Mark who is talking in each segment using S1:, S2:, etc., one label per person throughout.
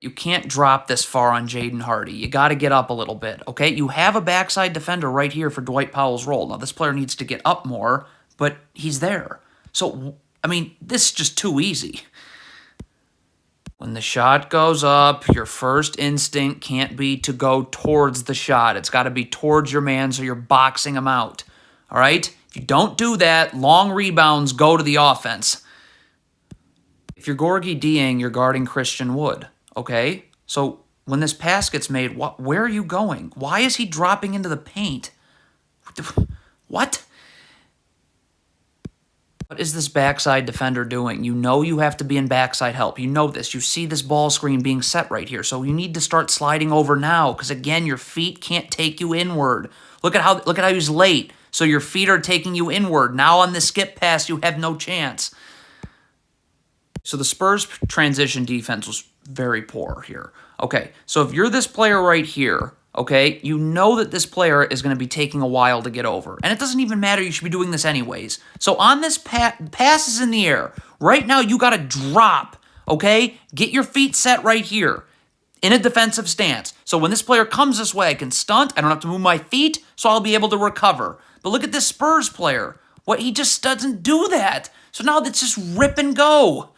S1: You can't drop this far on Jaden Hardy. You got to get up a little bit, okay? You have a backside defender right here for Dwight Powell's role. Now, this player needs to get up more, but he's there. So, I mean, this is just too easy. When the shot goes up, your first instinct can't be to go towards the shot. It's got to be towards your man so you're boxing him out, all right? If you don't do that, long rebounds go to the offense. If you're Gorgie Dieng, you're guarding Christian Wood. Okay, so when this pass gets made, where are you going? Why is he dropping into the paint? What? What is this backside defender doing? You know you have to be in backside help. You know this. You see this ball screen being set right here, so you need to start sliding over now because, again, your feet can't take you inward. Look at how he's late, so your feet are taking you inward. Now on the skip pass, you have no chance. So the Spurs transition defense was very poor here. Okay, so if you're this player right here, okay, you know that this player is going to be taking a while to get over. And it doesn't even matter. You should be doing this anyways. So on this pass is in the air. Right now, you got to drop, okay? Get your feet set right here in a defensive stance. So when this player comes this way, I can stunt. I don't have to move my feet, so I'll be able to recover. But look at this Spurs player. He just doesn't do that. So now it's just rip and go.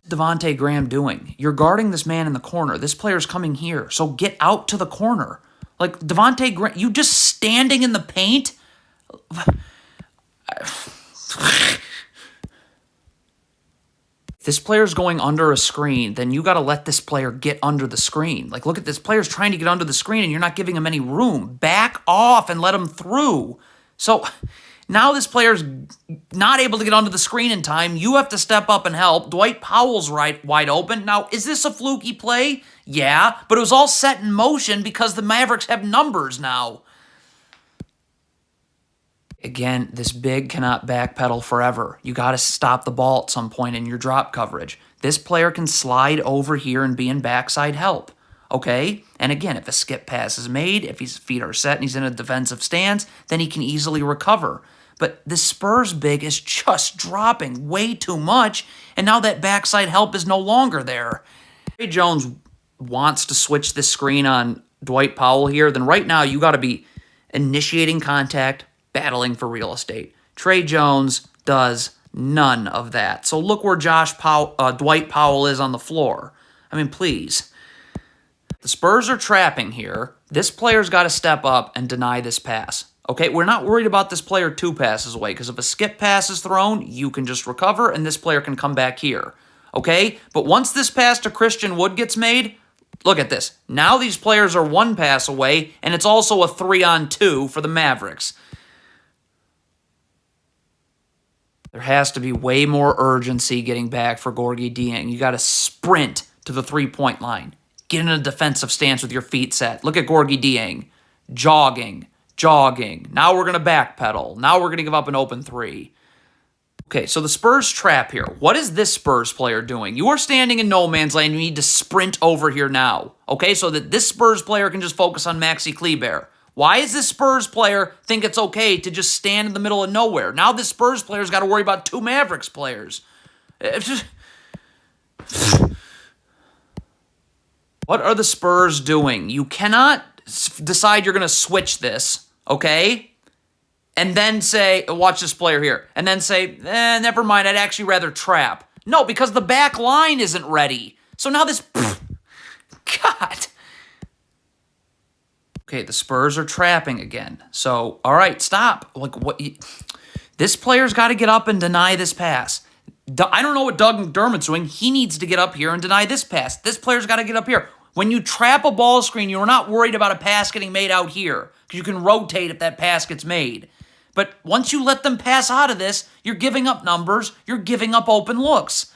S1: Devontae Graham doing? You're guarding this man in the corner. This player's coming here, so get out to the corner. Like, Devontae Graham, you just standing in the paint? If this player's going under a screen, then you got to let this player get under the screen. Like, look at this player's trying to get under the screen, and you're not giving him any room. Back off and let him through. So now this player's not able to get onto the screen in time. You have to step up and help. Dwight Powell's wide open. Now, is this a fluky play? Yeah, but it was all set in motion because the Mavericks have numbers now. Again, this big cannot backpedal forever. You got to stop the ball at some point in your drop coverage. This player can slide over here and be in backside help. Okay? And again, if a skip pass is made, if his feet are set and he's in a defensive stance, then he can easily recover. But the Spurs big is just dropping way too much, and now that backside help is no longer there. Trey Jones wants to switch the screen on Dwight Powell here, then right now you got to be initiating contact, battling for real estate. Trey Jones does none of that. So look where Dwight Powell is on the floor. I mean, please. The Spurs are trapping here. This player's got to step up and deny this pass. Okay, we're not worried about this player 2 passes away, because if a skip pass is thrown, you can just recover, and this player can come back here. Okay, but once this pass to Christian Wood gets made, look at this. Now these players are 1 pass away, and it's also a 3-on-2 for the Mavericks. There has to be way more urgency getting back for Gorgie Dieng. You got to sprint to the 3-point line. Get in a defensive stance with your feet set. Look at Gorgie Dieng. Jogging. Now we're going to backpedal. Now we're going to give up an open 3. Okay, so the Spurs trap here. What is this Spurs player doing? You are standing in no man's land. You need to sprint over here now. Okay, so that this Spurs player can just focus on Maxi Kleber. Why does this Spurs player think it's okay to just stand in the middle of nowhere? Now this Spurs player's got to worry about 2 Mavericks players. What are the Spurs doing? You cannot decide you're going to switch this, okay? And then say, watch this player here, and then say, never mind, I'd actually rather trap. No, because the back line isn't ready. So now this, God. Okay, the Spurs are trapping again. So, all right, stop. Like, what? This player's got to get up and deny this pass. I don't know what Doug McDermott's doing. He needs to get up here and deny this pass. This player's got to get up here. When you trap a ball screen, you're not worried about a pass getting made out here, because you can rotate if that pass gets made. But once you let them pass out of this, you're giving up numbers. You're giving up open looks.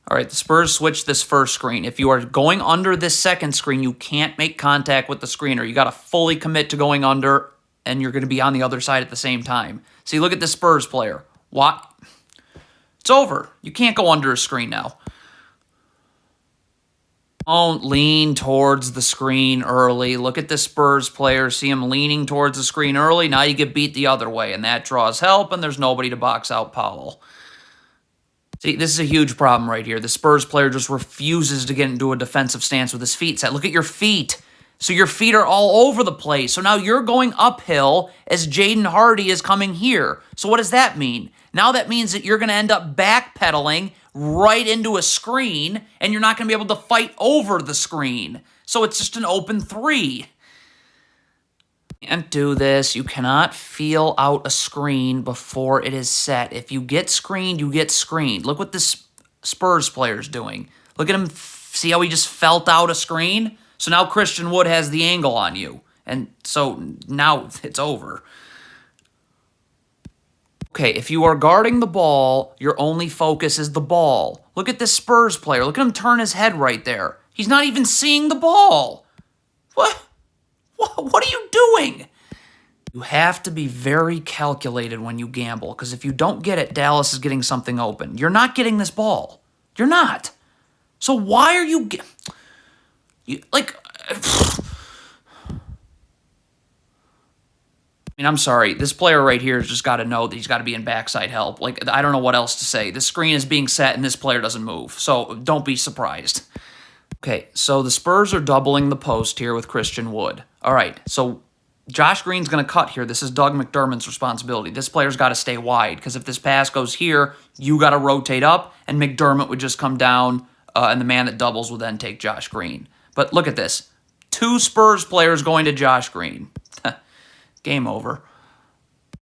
S1: All right, the Spurs switch this first screen. If you are going under this second screen, you can't make contact with the screener. You got to fully commit to going under, and you're going to be on the other side at the same time. See, look at the Spurs player. What? It's over. You can't go under a screen now. Don't lean towards the screen early. Look at the Spurs player. See him leaning towards the screen early. Now you get beat the other way, and that draws help, and there's nobody to box out Powell. See, this is a huge problem right here. The Spurs player just refuses to get into a defensive stance with his feet set. Look at your feet. So your feet are all over the place. So now you're going uphill as Jaden Hardy is coming here. So what does that mean? Now that means that you're going to end up backpedaling right into a screen, and you're not going to be able to fight over the screen. So it's just an open three. You can't do this. You cannot feel out a screen before it is set. If you get screened, you get screened. Look what this Spurs player is doing. Look at him. See how he just felt out a screen? So now Christian Wood has the angle on you. And so now it's over. Okay, if you are guarding the ball, your only focus is the ball. Look at this Spurs player. Look at him turn his head right there. He's not even seeing the ball. What? What are you doing? You have to be very calculated when you gamble, because if you don't get it, Dallas is getting something open. You're not getting this ball. You're not. So why are you... I'm sorry. This player right here has just got to know that he's got to be in backside help. I don't know what else to say. The screen is being set and this player doesn't move. So don't be surprised. Okay, so the Spurs are doubling the post here with Christian Wood. All right, so Josh Green's going to cut here. This is Doug McDermott's responsibility. This player's got to stay wide, because if this pass goes here, you got to rotate up, and McDermott would just come down, and the man that doubles will then take Josh Green. But look at this. 2 Spurs players going to Josh Green. Game over.